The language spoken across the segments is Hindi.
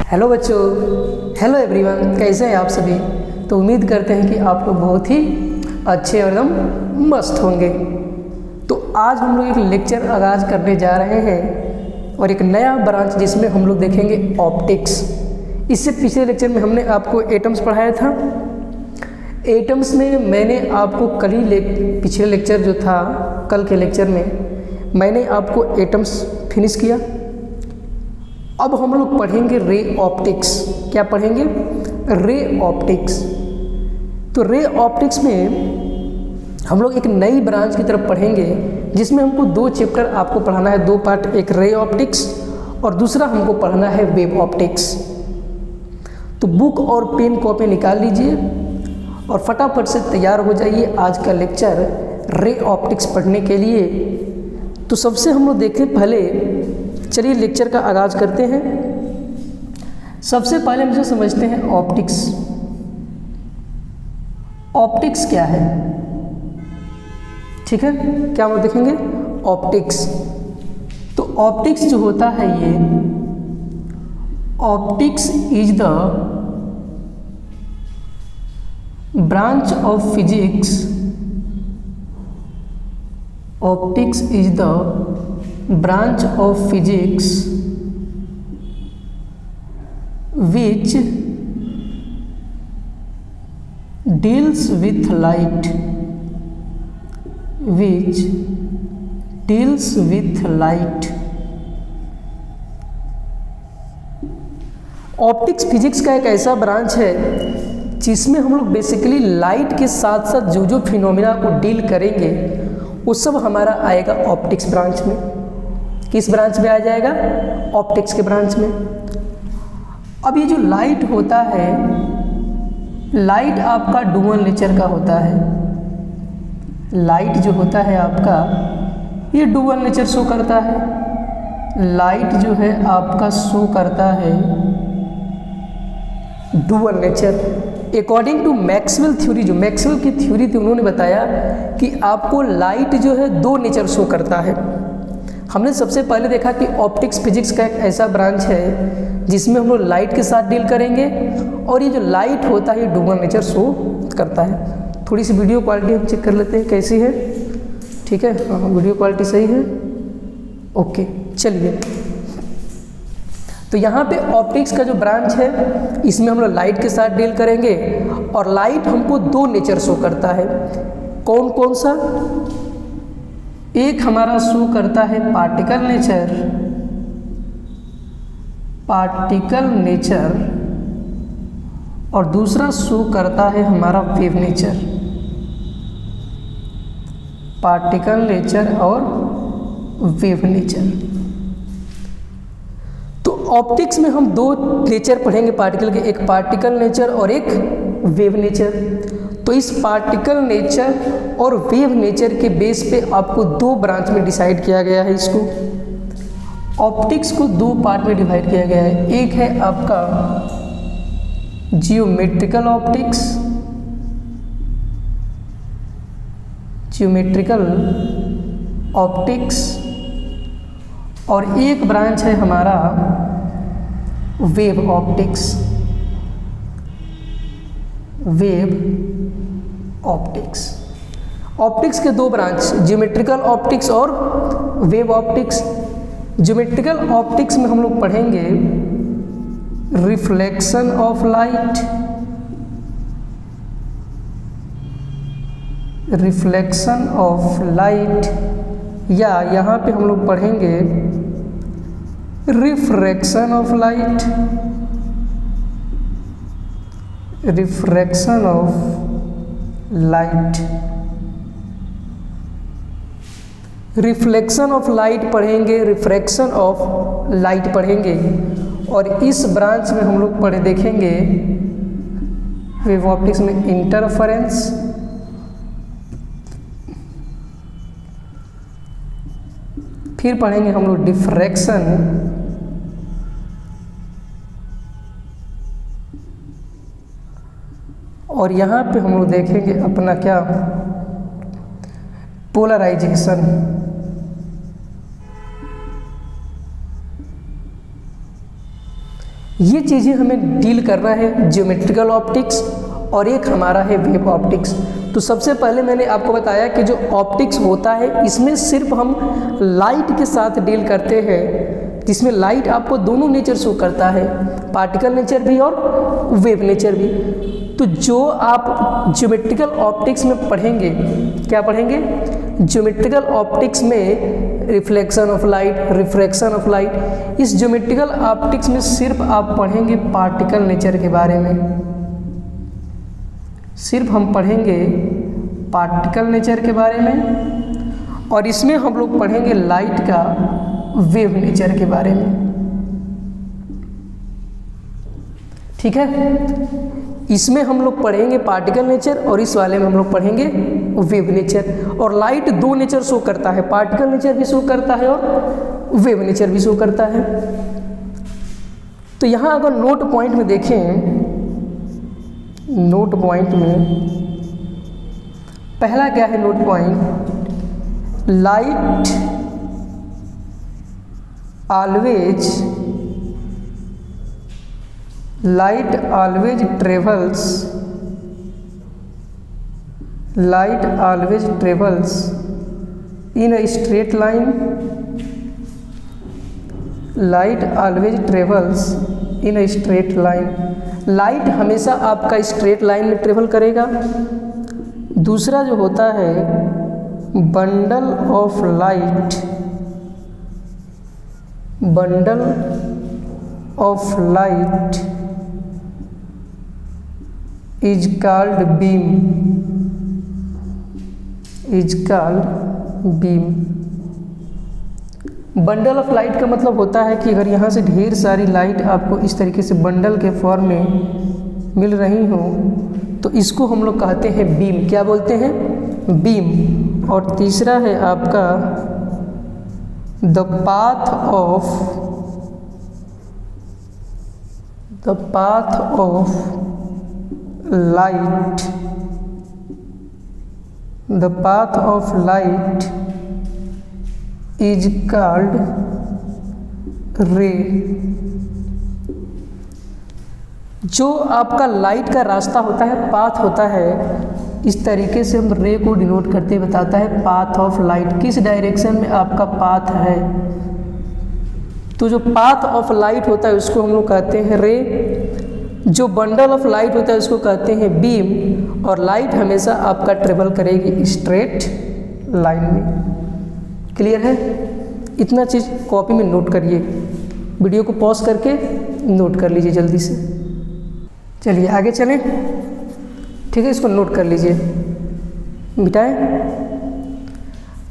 हेलो बच्चों, हेलो एवरीवन, कैसे हैं आप सभी। तो उम्मीद करते हैं कि आप लोग बहुत ही अच्छे और एकदम मस्त होंगे। तो आज हम लोग एक लेक्चर आगाज़ करने जा रहे हैं और एक नया ब्रांच जिसमें हम लोग देखेंगे ऑप्टिक्स। इससे पिछले लेक्चर में हमने आपको एटम्स पढ़ाया था। एटम्स में मैंने आपको पिछले लेक्चर जो था, कल के लेक्चर में मैंने आपको एटम्स फिनिश किया। अब हम लोग पढ़ेंगे रे ऑप्टिक्स। क्या पढ़ेंगे? Ray optics. तो रे ऑप्टिक्स में हम लोग एक नई ब्रांच की तरफ पढ़ेंगे जिसमें हमको 2 चैप्टर आपको पढ़ाना है, 2 पार्ट, एक रे ऑप्टिक्स और दूसरा हमको पढ़ना है वेव ऑप्टिक्स। तो बुक और पेन कॉपी निकाल लीजिए और फटाफट से तैयार हो जाइए आज का लेक्चर रे ऑप्टिक्स पढ़ने के लिए। तो सबसे हम लोग देखें, पहले चलिए लेक्चर का आगाज़ करते हैं। सबसे पहले हम इसे समझते हैं ऑप्टिक्स। ऑप्टिक्स क्या है? ठीक है, क्या हम देखेंगे ऑप्टिक्स। तो ऑप्टिक्स जो होता है, ये optics is the branch of physics. Optics is the branch of physics which deals with light, which deals with light। Optics physics का एक ऐसा ब्रांच है जिसमें हम लोग बेसिकली लाइट के साथ साथ जो जो फिनोमिना को डील करेंगे वो सब हमारा आएगा ऑप्टिक्स ब्रांच में। किस ब्रांच में आ जाएगा? ऑप्टिक्स के ब्रांच में। अब ये जो लाइट होता है, लाइट आपका डुअल नेचर का होता है। लाइट जो होता है आपका, ये डुअल नेचर शो करता है। लाइट जो है आपका शो करता है dual nature. According to Maxwell theory, जो मैक्सवेल की थ्योरी थी, उन्होंने बताया कि आपको लाइट जो है 2 नेचर शो करता है। हमने सबसे पहले देखा कि ऑप्टिक्स फिजिक्स का एक ऐसा ब्रांच है जिसमें हम लोग लाइट के साथ डील करेंगे और ये जो लाइट होता है ये डुअल नेचर शो करता है। थोड़ी सी वीडियो क्वालिटी हम चेक कर लेते हैं कैसी है। ठीक है, हाँ, वीडियो क्वालिटी सही है, ओके। चलिए, तो यहाँ पे ऑप्टिक्स का जो ब्रांच है इसमें हम लोग लाइट के साथ डील करेंगे और लाइट हमको 2 नेचर शो करता है। कौन कौन सा? एक हमारा शो करता है पार्टिकल नेचर, पार्टिकल नेचर, और दूसरा शो करता है हमारा वेव नेचर, पार्टिकल नेचर और वेव नेचर। तो ऑप्टिक्स में हम 2 नेचर पढ़ेंगे पार्टिकल के, एक पार्टिकल नेचर और एक वेव नेचर। तो इस पार्टिकल नेचर और वेव नेचर के बेस पे आपको 2 ब्रांच में डिसाइड किया गया है। इसको ऑप्टिक्स को 2 पार्ट में डिवाइड किया गया है। एक है आपका जियोमेट्रिकल ऑप्टिक्स, जियोमेट्रिकल ऑप्टिक्स, और एक ब्रांच है हमारा wave optics, wave optics. Optics के 2 ब्रांच, ज्योमेट्रिकल ऑप्टिक्स और वेव ऑप्टिक्स। ज्योमेट्रिकल ऑप्टिक्स में हम लोग पढ़ेंगे reflection of light, reflection of light, या यहाँ पे हम लोग पढ़ेंगे refraction of light, refraction of light. Reflection of light पढ़ेंगे, रिफ्रैक्शन ऑफ लाइट पढ़ेंगे, और इस ब्रांच में हम लोग देखेंगे वेव ऑप्टिक्स में इंटरफेरेंस, फिर पढ़ेंगे हम लोग डिफ्रैक्शन, और यहाँ पे हम लोग देखेंगे अपना क्या, पोलराइजेशन। ये चीज़ें हमें डील करना है ज्योमेट्रिकल ऑप्टिक्स और एक हमारा है वेव ऑप्टिक्स। तो सबसे पहले मैंने आपको बताया कि जो ऑप्टिक्स होता है इसमें सिर्फ हम लाइट के साथ डील करते हैं, जिसमें लाइट आपको दोनों नेचर शो करता है, पार्टिकल नेचर भी और वेव नेचर भी। तो जो आप ज्योमेट्रिकल ऑप्टिक्स में पढ़ेंगे, क्या पढ़ेंगे? ज्योमेट्रिकल ऑप्टिक्स में reflection of light, refraction of light. इस ज्योमेट्रिकल ऑप्टिक्स में सिर्फ आप पढ़ेंगे पार्टिकल नेचर के बारे में, सिर्फ हम पढ़ेंगे पार्टिकल नेचर के बारे में, और इसमें हम लोग पढ़ेंगे लाइट का वेव नेचर के बारे में। ठीक है, इसमें हम लोग पढ़ेंगे पार्टिकल नेचर और इस वाले में हम लोग पढ़ेंगे वेव नेचर। और लाइट दो नेचर शो करता है, पार्टिकल नेचर भी शो करता है और वेव नेचर भी शो करता है। तो यहाँ अगर नोट पॉइंट में देखें, नोट पॉइंट में पहला क्या है note point? Light always travels in a straight line. Light always travels in a straight line. Light हमेशा आपका स्ट्रेट लाइन में ट्रेवल करेगा। दूसरा जो होता है bundle of light is called beam. Bundle of light का मतलब होता है कि अगर यहाँ से ढेर सारी लाइट आपको इस तरीके से बंडल के फॉर्म में मिल रही हो तो इसको हम लोग कहते हैं बीम। क्या बोलते हैं? बीम। और तीसरा है आपका the path of light is called रे। जो आपका लाइट का रास्ता होता है, पाथ होता है, इस तरीके से हम रे को डिनोट करते बताता है पाथ ऑफ लाइट, किस डायरेक्शन में आपका पाथ है। तो जो पाथ ऑफ लाइट होता है उसको हम लोग कहते हैं रे, जो बंडल ऑफ लाइट होता है उसको कहते हैं बीम, और लाइट हमेशा आपका ट्रेवल करेगी स्ट्रेट लाइन में। क्लियर है? इतना चीज़ कॉपी में नोट करिए, वीडियो को पॉज करके नोट कर लीजिए जल्दी से। चलिए आगे चलें। ठीक है, इसको नोट कर लीजिए, मिटाएं।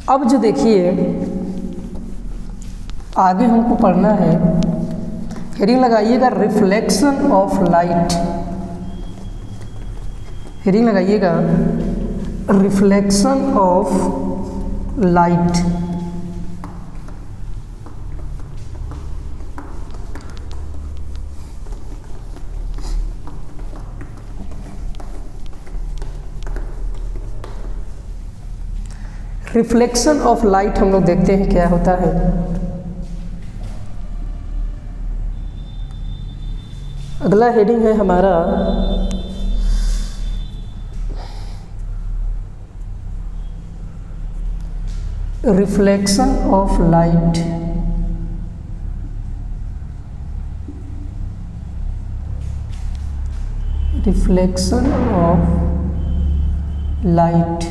अब जो देखिए आगे हमको पढ़ना है, हेडिंग लगाइएगा रिफ्लेक्शन ऑफ लाइट। हेडिंग लगाइएगा reflection of light. Reflection of light हम लोग देखते हैं क्या होता है। अगला हेडिंग है हमारा reflection of light. Reflection of light.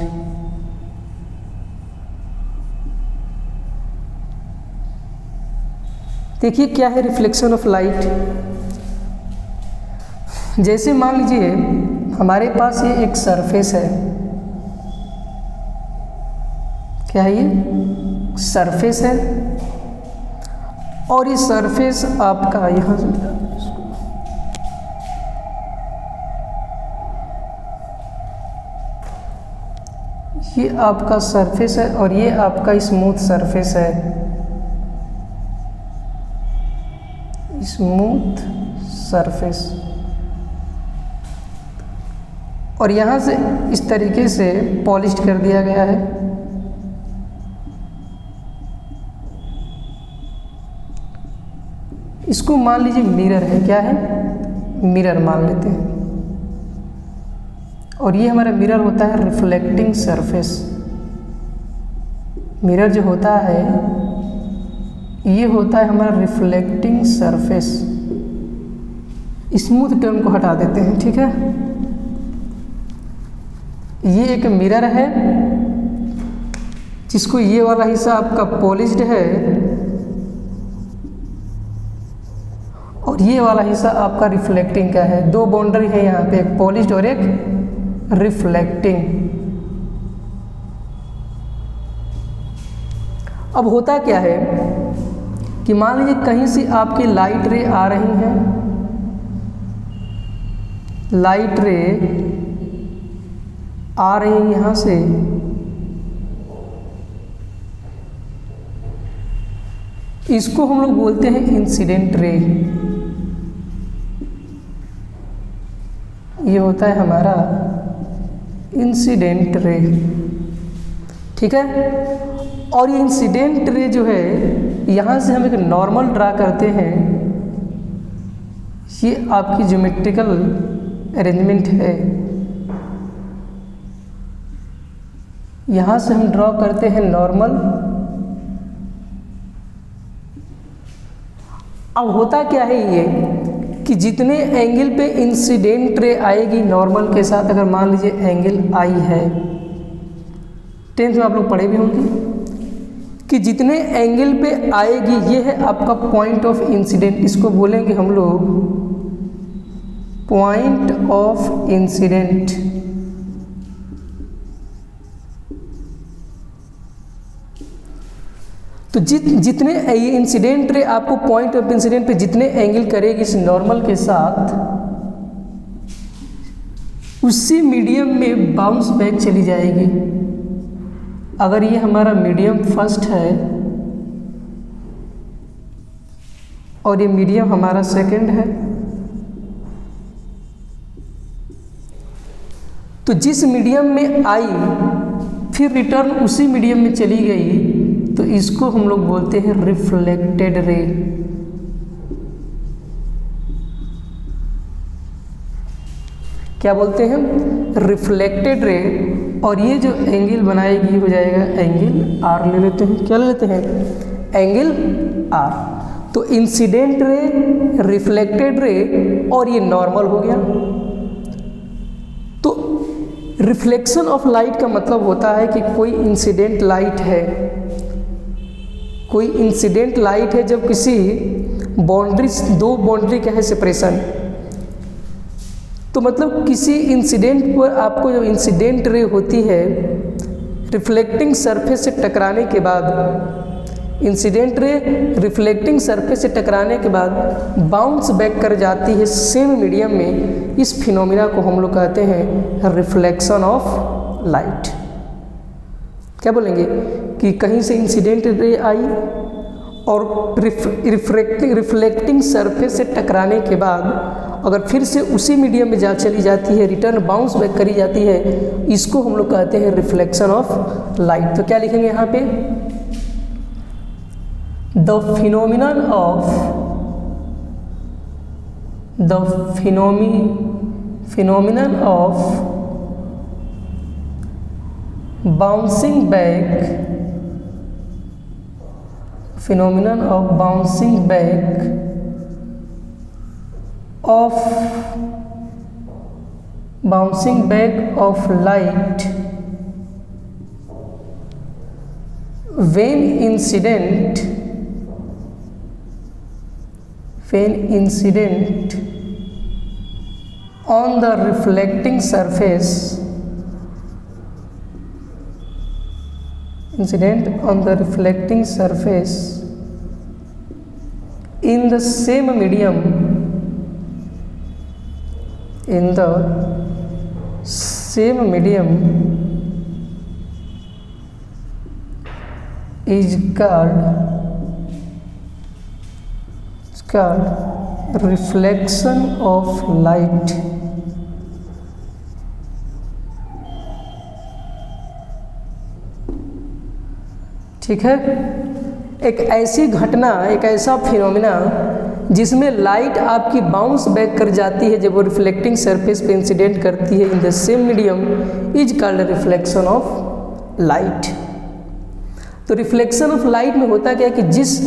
देखिए क्या है रिफ्लेक्शन ऑफ लाइट। जैसे मान लीजिए हमारे पास ये एक सरफेस है, क्या है ये? सरफेस है, और ये सरफेस आपका यहाँ से ये आपका सरफेस है और ये आपका स्मूथ सरफेस है, स्मूथ सरफेस। और यहाँ से इस तरीके से पॉलिश कर दिया गया है। इसको मान लीजिए मिरर है, क्या है, मिरर मान लेते हैं, और ये हमारा मिरर होता है रिफ्लेक्टिंग सरफेस। मिरर जो होता है ये होता है हमारा रिफ्लेक्टिंग सरफेस। स्मूथ टर्म को हटा देते हैं, ठीक है। ये एक मिरर है जिसको ये वाला हिस्सा आपका पॉलिश्ड है और ये वाला हिस्सा आपका रिफ्लेक्टिंग का है। दो बाउंड्री है यहाँ पे, एक पॉलिश्ड और एक रिफ्लेक्टिंग। अब होता क्या है कि मान लीजिए कहीं से आपकी लाइट रे आ रही है, लाइट रे आ रही है यहाँ से, इसको हम लोग बोलते हैं इंसिडेंट रे। ये होता है हमारा इंसिडेंट रे, ठीक है। और ये इंसिडेंट रे जो है, यहाँ से हम एक नॉर्मल ड्रा करते हैं। ये आपकी ज्योमेट्रिकल अरेंजमेंट है। यहाँ से हम ड्रॉ करते हैं नॉर्मल। अब होता क्या है ये कि जितने एंगल पे इंसिडेंट रे आएगी नॉर्मल के साथ, अगर मान लीजिए एंगल आई है, 10th में आप लोग पढ़े भी होंगे कि जितने एंगल पे आएगी ये है आपका पॉइंट ऑफ इंसिडेंट। इसको बोलेंगे हम लोग पॉइंट ऑफ इंसिडेंट। तो जितने ये इंसिडेंट रे आपको पॉइंट ऑफ इंसिडेंट पे जितने एंगल करेगी इस नॉर्मल के साथ, उसी मीडियम में बाउंस बैक चली जाएगी। अगर ये हमारा मीडियम फर्स्ट है और ये मीडियम हमारा सेकंड है, तो जिस मीडियम में आई फिर रिटर्न उसी मीडियम में चली गई, तो इसको हम लोग बोलते हैं रिफ्लेक्टेड रे। क्या बोलते हैं, रिफ्लेक्टेड रे। और ये जो एंगल बनाएगी हो जाएगा एंगल आर। ले लेते हैं, क्या ले लेते हैं, एंगल आर। तो इंसिडेंट रे, रिफ्लेक्टेड रे और ये नॉर्मल हो गया। तो रिफ्लेक्शन ऑफ लाइट का मतलब होता है कि कोई इंसिडेंट लाइट है, कोई इंसिडेंट लाइट है जब किसी बाउंड्री, दो बाउंड्री का है सेपरेशन, तो मतलब किसी इंसिडेंट पर आपको जब इंसिडेंट रे होती है रिफ्लेक्टिंग सरफेस से टकराने के बाद, इंसिडेंट रे रिफ्लेक्टिंग सरफेस से टकराने के बाद बाउंस बैक कर जाती है सेम मीडियम में, इस फिनोमिना को हम लोग कहते हैं रिफ्लेक्शन ऑफ लाइट। क्या बोलेंगे कि कहीं से इंसिडेंट रे आई और रिफ्लेक्टिंग सरफेस से टकराने के बाद अगर फिर से उसी मीडियम में चली जाती है, रिटर्न बाउंस बैक करी जाती है, इसको हम लोग कहते हैं रिफ्लेक्शन ऑफ लाइट। तो क्या लिखेंगे यहाँ पे, the phenomenon of bouncing back, phenomenon of bouncing back of light when incident on the reflecting surface, in the same medium is called reflection of light। ठीक है, एक ऐसी घटना, एक ऐसा फिनोमिना जिसमें लाइट आपकी बाउंस बैक कर जाती है जब वो रिफ्लेक्टिंग सरफेस पे इंसिडेंट करती है in the same medium, is called reflection of light. तो रिफ्लेक्शन ऑफ लाइट में होता क्या है कि जिस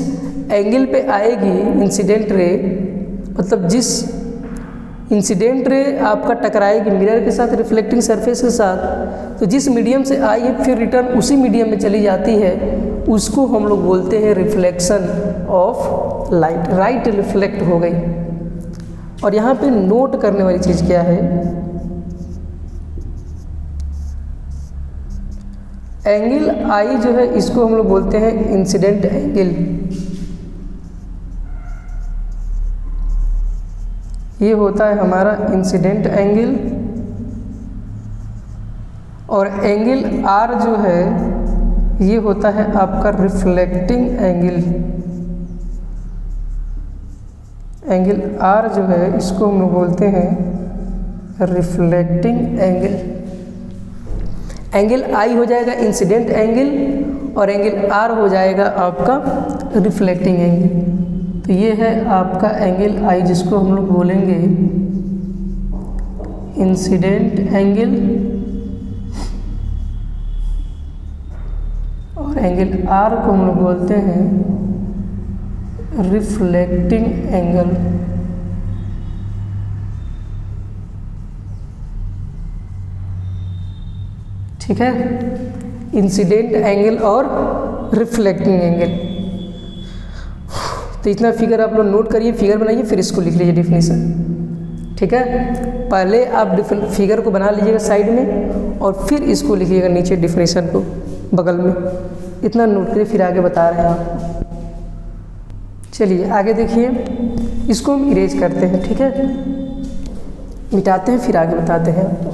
एंगल पे आएगी इंसिडेंट रे, मतलब जिस इंसिडेंट रे आपका टकराएगी मिरर के साथ, रिफ्लेक्टिंग सरफेस के साथ, तो जिस मीडियम से आई है फिर रिटर्न उसी मीडियम में चली जाती है, उसको हम लोग बोलते हैं reflection of light. Right reflect हो गई। और यहाँ पे नोट करने वाली चीज़ क्या है, एंगल आई जो है इसको हम लोग बोलते हैं इंसिडेंट एंगल। ये होता है हमारा इंसिडेंट एंगल। और एंगल आर जो है ये होता है आपका रिफ्लेक्टिंग एंगल। एंगल आर जो है इसको हम लोग बोलते हैं रिफ्लेक्टिंग एंगल। एंगल आई हो जाएगा इंसिडेंट एंगल और एंगल आर हो जाएगा आपका रिफ्लेक्टिंग एंगल। तो ये है आपका एंगल आई जिसको हम लोग बोलेंगे इंसिडेंट एंगल, और एंगल आर को हम लोग बोलते हैं रिफ्लेक्टिंग एंगल। ठीक है, इंसिडेंट एंगल और रिफ्लेक्टिंग एंगल। तो इतना फिगर आप लोग नोट करिए, फिगर बनाइए, फिर इसको लिख लीजिए डिफिनीशन। ठीक है, पहले आप फिगर को बना लीजिएगा साइड में और फिर इसको लिखिएगा नीचे डिफिनीशन को बगल में। इतना नोट करिए, फिर आगे बता रहे हैं आपको। चलिए आगे देखिए, इसको हम इरेज करते हैं। ठीक है, मिटाते हैं फिर आगे बताते हैं आपको।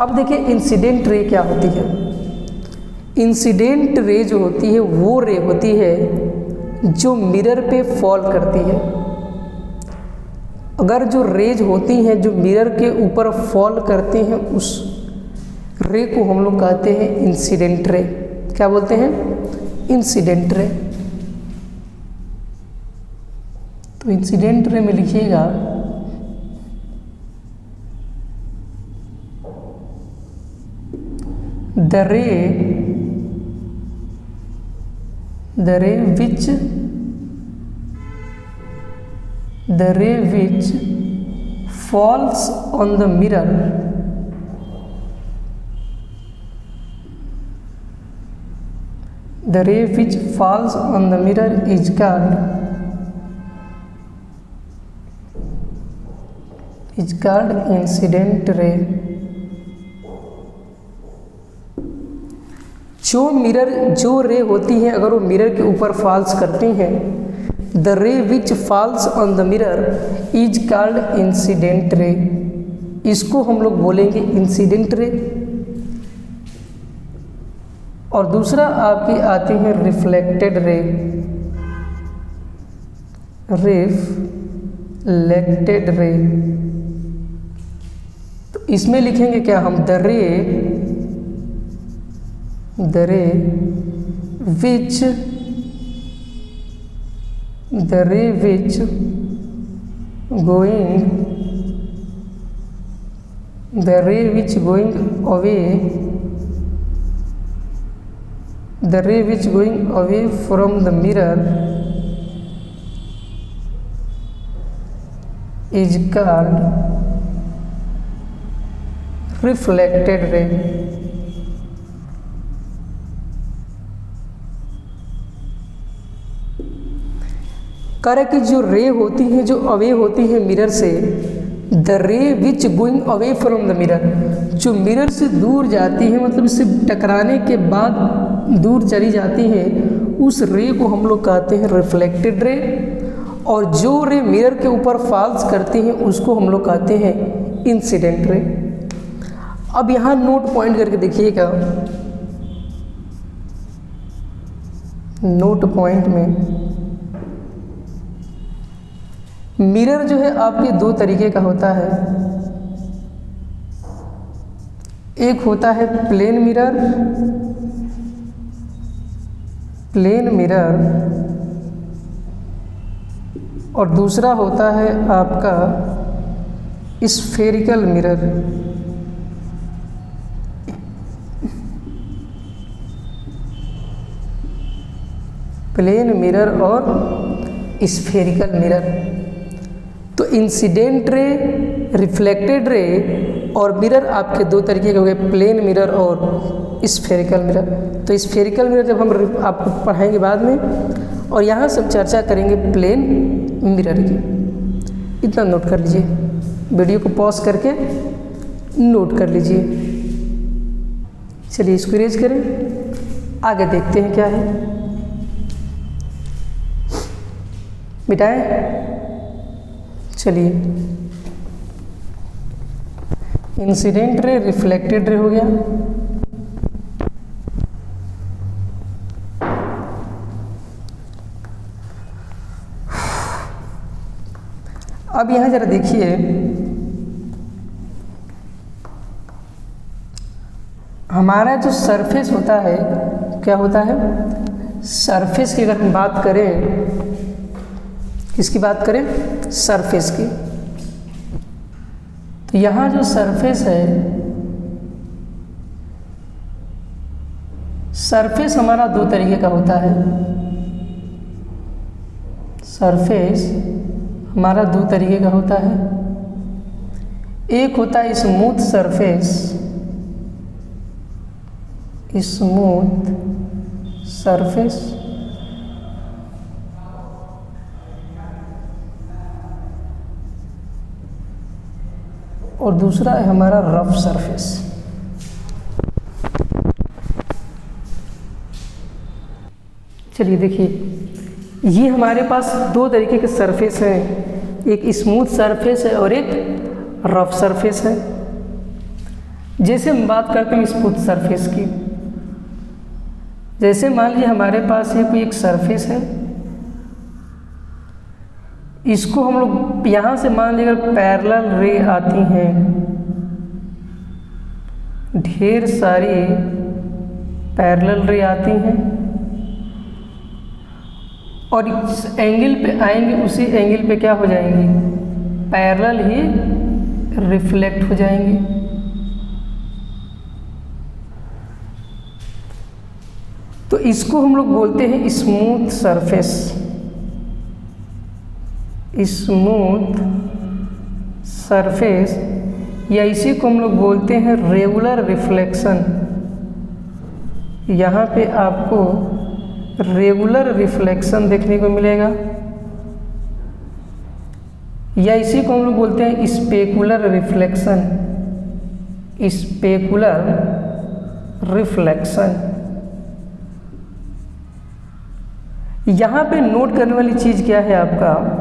अब देखिए इंसिडेंट रे क्या होती है। इंसिडेंट रे जो होती है वो रे होती है जो मिरर पे फॉल करती है। अगर जो रेज होती हैं जो मिरर के ऊपर फॉल करती हैं उस रे को हम लोग कहते हैं इंसिडेंट रे। क्या बोलते हैं? Incident ray. तो इंसिडेंट रे में लिखिएगा the ray which falls on the mirror is called incident ray। जो रे होती हैं अगर वो मिरर के ऊपर फॉल्स करती हैं, द रे which falls on the mirror is called incident ray. इसको हम लोग बोलेंगे इंसिडेंट रे। और दूसरा आपकी आती है रिफ्लेक्टेड रे। रिफ्लेक्टेड रे, तो इसमें लिखेंगे क्या हम, द रे which going away from the mirror is called reflected ray। करें कि जो रे होती हैं जो अवे होती हैं मिरर से, द रे विच going away from the mirror, जो मिरर से दूर जाती है मतलब इससे टकराने के बाद दूर चली जाती है, उस रे को हम लोग कहते हैं रिफ्लेक्टेड रे। और जो रे मिरर के ऊपर फॉल्स करती हैं उसको हम लोग कहते हैं इंसिडेंट रे। अब यहाँ नोट पॉइंट करके देखिएगा, नोट पॉइंट में मिरर जो है आपके दो तरीके का होता है, एक होता है प्लेन मिरर, और दूसरा होता है आपका स्फेरिकल मिरर। प्लेन मिरर और स्फेरिकल मिरर। तो इंसिडेंट रे, रिफ्लेक्टेड रे और मिरर आपके दो तरीके के हो गए, प्लेन मिरर और स्फेरिकल मिरर। तो स्फेरिकल मिरर जब हम आपको पढ़ाएंगे बाद में, और यहाँ से हम चर्चा करेंगे प्लेन मिरर की। इतना नोट कर लीजिए, वीडियो को पॉज करके नोट कर लीजिए। चलिए इसको इरेज करें, आगे देखते हैं क्या है। मिटाएं। चलिए, इंसिडेंट रे, रिफ्लेक्टेड रे हो गया। अब यहाँ जरा देखिए, हमारा जो सरफेस होता है, क्या होता है, सरफेस की अगर हम बात करें, किसकी बात करें, सरफेस की, तो यहाँ जो सरफेस है, सरफेस हमारा दो तरीके का होता है। सरफेस हमारा दो तरीके का होता है, एक होता है स्मूथ सरफेस, स्मूथ सरफेस, और दूसरा है हमारा रफ सरफेस। चलिए देखिए, ये हमारे पास दो तरीके के सरफेस हैं, एक स्मूथ सरफेस है और एक रफ सरफेस है। जैसे हम बात करते हैं स्मूथ सरफेस की, जैसे मान लीजिए हमारे पास ये कोई एक सरफेस है, इसको हम लोग यहाँ से मान लीजिए पैरेलल रे आती हैं, ढेर सारी पैरेलल रे आती हैं, और जिस एंगल पे आएंगे उसी एंगल पे क्या हो जाएंगी, पैरेलल ही रिफ्लेक्ट हो जाएंगी। तो इसको हम लोग बोलते हैं स्मूथ सरफेस, स्मूथ सरफेस, या इसी को हम लोग बोलते हैं रेगुलर रिफ्लेक्शन। यहाँ पे आपको रेगुलर रिफ्लेक्शन देखने को मिलेगा, या इसी को हम लोग बोलते हैं स्पेकुलर रिफ्लेक्शन, स्पेकुलर रिफ्लेक्शन। यहाँ पे नोट करने वाली चीज़ क्या है आपका,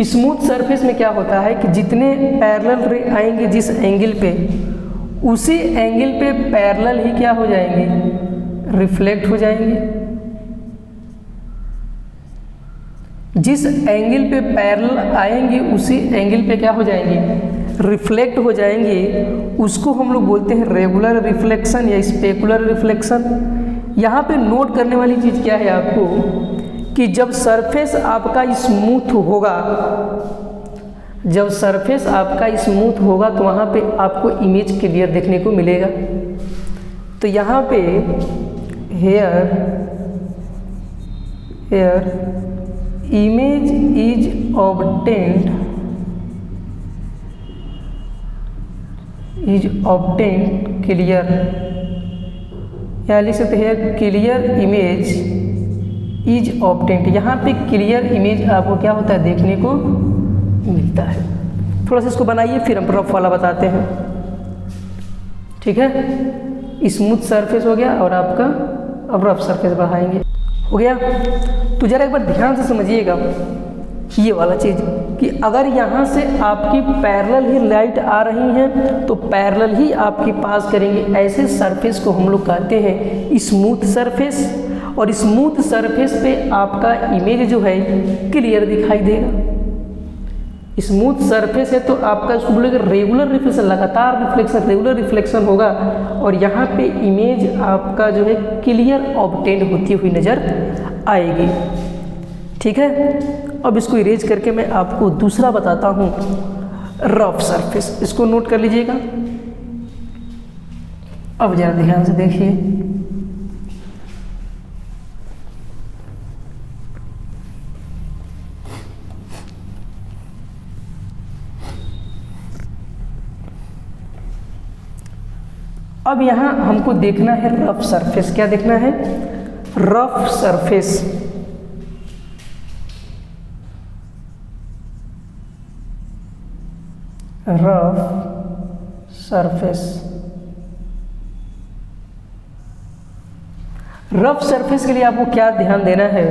स्मूथ सरफेस में क्या होता है कि जितने पैरेलल रे आएंगे जिस एंगल पे, उसी एंगल पे पैरेलल ही क्या हो जाएंगे, रिफ्लेक्ट हो जाएंगे। जिस एंगल पे पैरेलल आएंगे उसी एंगल पे क्या हो जाएंगे, रिफ्लेक्ट हो जाएंगे। उसको हम लोग बोलते हैं रेगुलर रिफ्लेक्शन या स्पेकुलर रिफ्लेक्शन। यहाँ पे नोट करने वाली चीज़ क्या है आपको, कि जब सरफेस आपका स्मूथ होगा, जब सरफेस आपका स्मूथ होगा तो वहाँ पे आपको इमेज क्लियर देखने को मिलेगा। तो यहाँ पे here image is obtained clear, या लिख सकते हैं क्लियर इमेज इज ऑब्टेन्ड। यहाँ पे क्लियर इमेज आपको क्या होता है, देखने को मिलता है। थोड़ा सा इसको बनाइए, फिर हम रफ वाला बताते हैं, ठीक है। स्मूथ सरफेस हो गया और आपका अब रफ सरफेस बढ़ाएंगे, हो गया। तो जरा एक बार ध्यान से समझिएगा ये वाला चीज़, कि अगर यहाँ से आपकी पैरेलल ही लाइट आ रही है तो पैरेलल ही आपकी पास करेंगे। ऐसे सरफेस को हम लोग कहते हैं स्मूथ सरफेस, और स्मूथ सरफेस पे आपका इमेज जो है क्लियर दिखाई देगा। स्मूथ सरफेस है तो आपका इसको बोलेंगे रेगुलर रिफ्लेक्शन, लगातार रिफ्लेक्शन, रेगुलर रिफ्लेक्शन होगा और यहाँ पे इमेज आपका जो है क्लियर ऑब्टेन होती हुई नज़र आएगी। ठीक है, अब इसको इरेज करके मैं आपको दूसरा बताता हूँ, रफ सरफेस। इसको नोट कर लीजिएगा। अब जरा ध्यान से देखिए, अब यहाँ हमको देखना है रफ सरफेस। क्या देखना है? Rough surface. Rough surface. Rough surface के लिए आपको क्या ध्यान देना है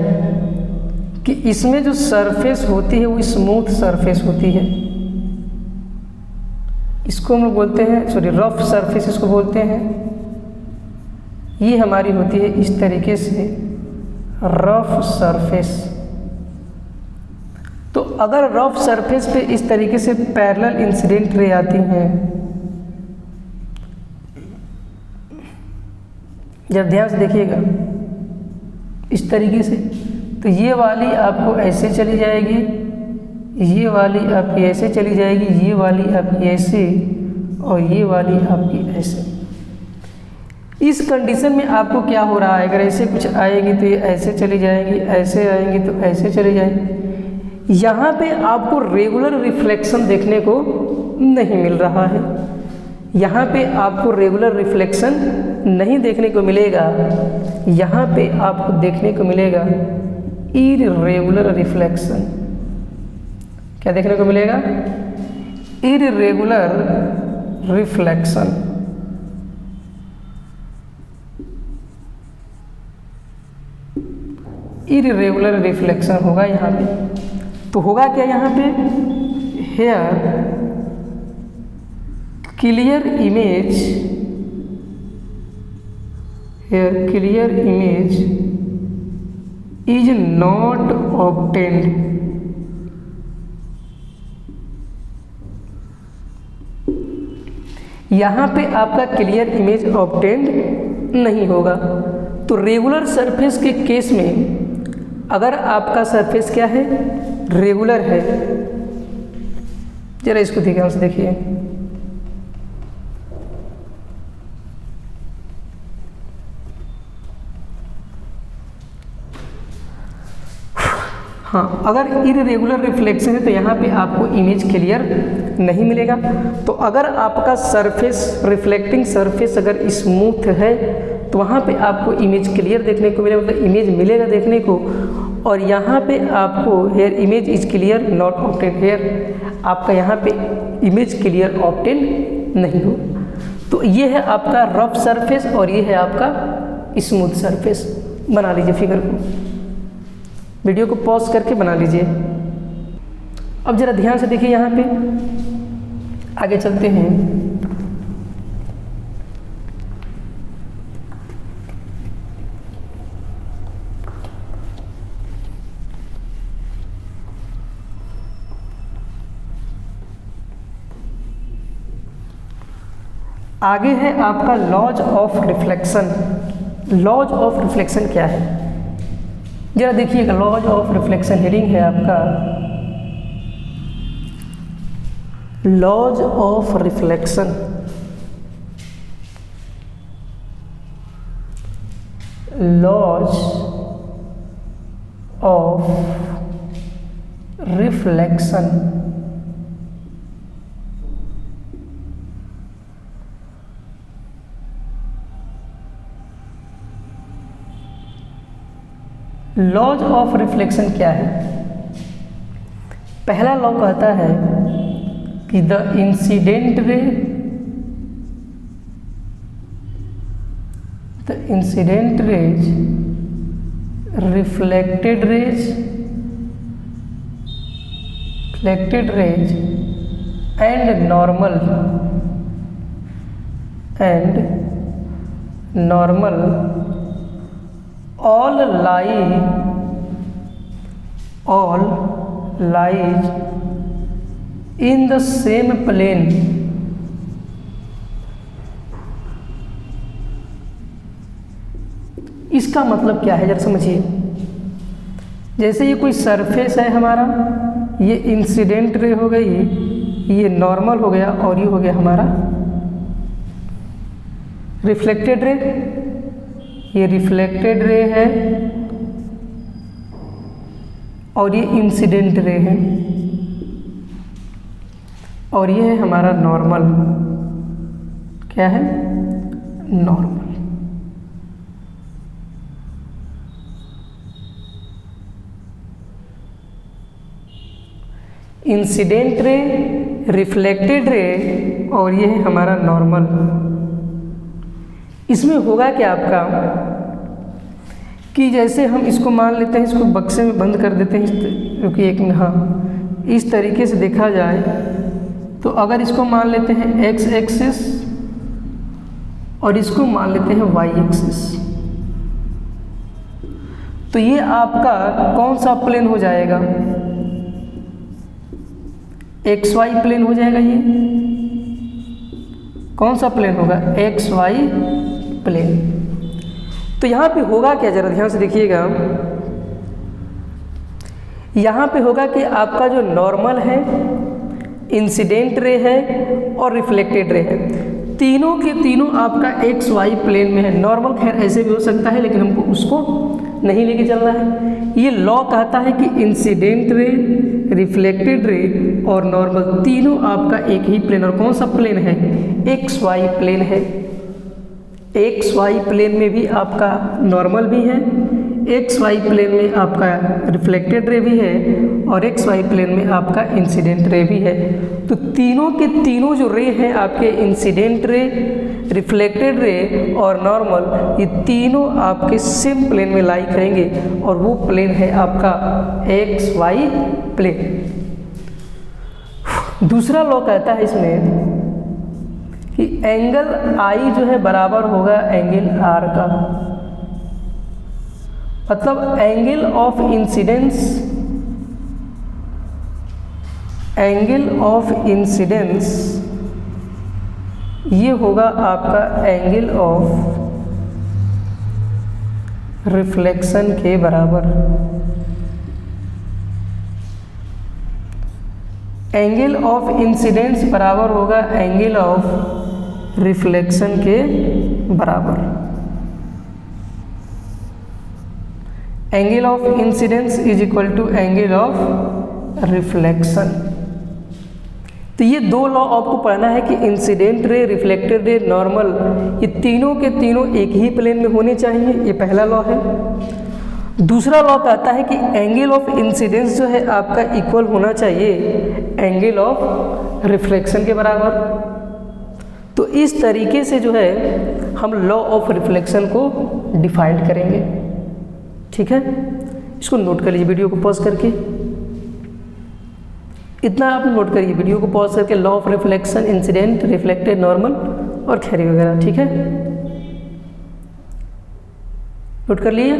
कि इसमें जो सरफेस होती है वो स्मूथ सरफेस होती है। इसको हम लोग बोलते हैं, सॉरी, रफ सरफेस इसको बोलते हैं। ये हमारी होती है इस तरीके से रफ सरफेस। तो अगर रफ सरफेस पे इस तरीके से पैरेलल इंसिडेंट रे आती हैं, जब ध्यान से देखिएगा इस तरीके से, तो ये वाली आपको ऐसे चली जाएगी, ये वाली आपकी ऐसे चली जाएगी, ये वाली आपकी ऐसे और ये वाली आपकी ऐसे। इस कंडीशन में आपको क्या हो रहा है, अगर ऐसे कुछ आएगी तो ये ऐसे चली जाएंगी, ऐसे आएंगी तो ऐसे चली जाएंगी। यहाँ पे आपको रेगुलर रिफ्लेक्शन देखने को नहीं मिल रहा है। यहाँ पे आपको रेगुलर रिफ्लेक्शन नहीं देखने को मिलेगा। यहाँ पे आपको देखने को मिलेगा इररेगुलर रिफ्लेक्शन। क्या देखने को मिलेगा? Irregular reflection. इररेगुलर रिफ्लेक्शन होगा यहाँ पे। तो होगा क्या यहाँ पे? Here clear image, here clear image is not obtained. यहाँ पे आपका क्लियर इमेज ऑब्टेन्ड नहीं होगा। तो रेगुलर सरफेस के केस में अगर आपका सरफेस क्या है? रेगुलर है। जरा इसको ध्यान से देखिए, हाँ, अगर इररेगुलर रिफ्लेक्शन है तो यहाँ पे आपको इमेज क्लियर नहीं मिलेगा। तो अगर आपका सरफेस, रिफ्लेक्टिंग सरफेस अगर स्मूथ है तो वहाँ पे आपको इमेज क्लियर देखने को मिलेगा, मतलब इमेज मिलेगा देखने को। और यहाँ पे आपको here image is clear not obtain, here आपका यहाँ पे इमेज क्लियर ऑब्टेन नहीं हो। तो ये है आपका रफ सरफेस और ये है आपका स्मूथ सरफेस। बना लीजिए फिगर को, वीडियो को पॉज करके बना लीजिए। अब जरा ध्यान से देखिए, यहाँ पे आगे चलते हैं। आगे है आपका laws of reflection. Laws of reflection क्या है? जरा देखिएगा, लॉज ऑफ रिफ्लेक्शन हेडिंग है आपका laws of reflection. Laws of reflection. Laws of reflection क्या है? पहला लॉ कहता है कि the incident ray, the incident rays, reflected rays, reflected rays and normal all lies in the same plane, इसका मतलब क्या है जरा समझिए। जैसे ये कोई सरफेस है हमारा, ये इंसिडेंट रे हो गई, ये नॉर्मल हो गया और ये हो गया हमारा रिफ्लेक्टेड रे। ये रिफ्लेक्टेड रे है और ये इंसिडेंट रे है और ये है हमारा नॉर्मल। क्या है? Normal. Incident ray, reflected ray और ये है हमारा नॉर्मल। इसमें होगा क्या आपका कि जैसे हम इसको मान लेते हैं, इसको बक्से में बंद कर देते हैं, क्योंकि एक हाँ इस तरीके से देखा जाए तो अगर इसको मान लेते हैं एक्स एक्सिस और इसको मान लेते हैं वाई एक्सिस, तो ये आपका कौन सा प्लेन हो जाएगा? एक्स वाई प्लेन हो जाएगा। ये कौन सा प्लेन होगा? X y plane. तो यहाँ पे होगा क्या, जरा ध्यान से देखिएगा। यहाँ पे होगा कि आपका जो नॉर्मल है, इंसिडेंट रे है और रिफ्लेक्टेड रे है, तीनों के तीनों आपका एक्स वाई प्लेन में है। नॉर्मल खैर ऐसे भी हो सकता है, लेकिन हमको उसको नहीं लेके चलना है। ये लॉ कहता है कि इंसिडेंट रे, रिफ्लेक्टेड रे और नॉर्मल तीनों आपका एक ही प्लेन। और कौन सा प्लेन है? एक्स वाई प्लेन है। एक्स वाई प्लेन में भी आपका नॉर्मल भी है, एक्स वाई प्लेन में आपका रिफ्लेक्टेड रे भी है और एक्स वाई प्लेन में आपका इंसिडेंट रे भी है। तो तीनों के तीनों जो रे हैं आपके, इंसिडेंट रे, रिफ्लेक्टेड रे और नॉर्मल, ये तीनों आपके सेम प्लेन में लाई करेंगे और वो प्लेन है आपका एक्स वाई प्लेन। दूसरा लॉ कहता है इसमें कि एंगल आई जो है बराबर होगा एंगल आर का। मतलब angle of incidence, angle of incidence ये होगा आपका एंगल ऑफ रिफ्लेक्शन के बराबर। एंगल ऑफ इंसिडेंस बराबर होगा एंगल ऑफ रिफ्लेक्शन के बराबर। Angle of incidence is equal to angle of reflection. तो ये दो लॉ आपको पढ़ना है कि incident ray, reflected ray, normal, ये तीनों के तीनों एक ही प्लेन में होने चाहिए। ये पहला लॉ है। दूसरा लॉ कहता है कि एंगल ऑफ इंसिडेंस जो है आपका इक्वल होना चाहिए एंगल ऑफ रिफ्लेक्शन के बराबर। तो इस तरीके से जो है हम लॉ ऑफ रिफ्लेक्शन को डिफाइन करेंगे। ठीक है, इसको नोट कर लीजिए वीडियो को पॉज करके। इतना आप नोट करिए वीडियो को पॉज करके, law of reflection, incident, reflected, normal और खैरी वगैरह। ठीक है, नोट कर लिए।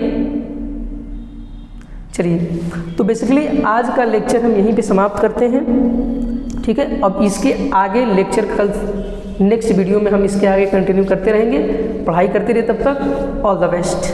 चलिए, तो बेसिकली आज का लेक्चर हम यहीं पे समाप्त करते हैं। ठीक है, अब इसके आगे लेक्चर कल नेक्स्ट वीडियो में हम इसके आगे कंटिन्यू करते रहेंगे। पढ़ाई करते रहिए, तब तक ऑल द बेस्ट।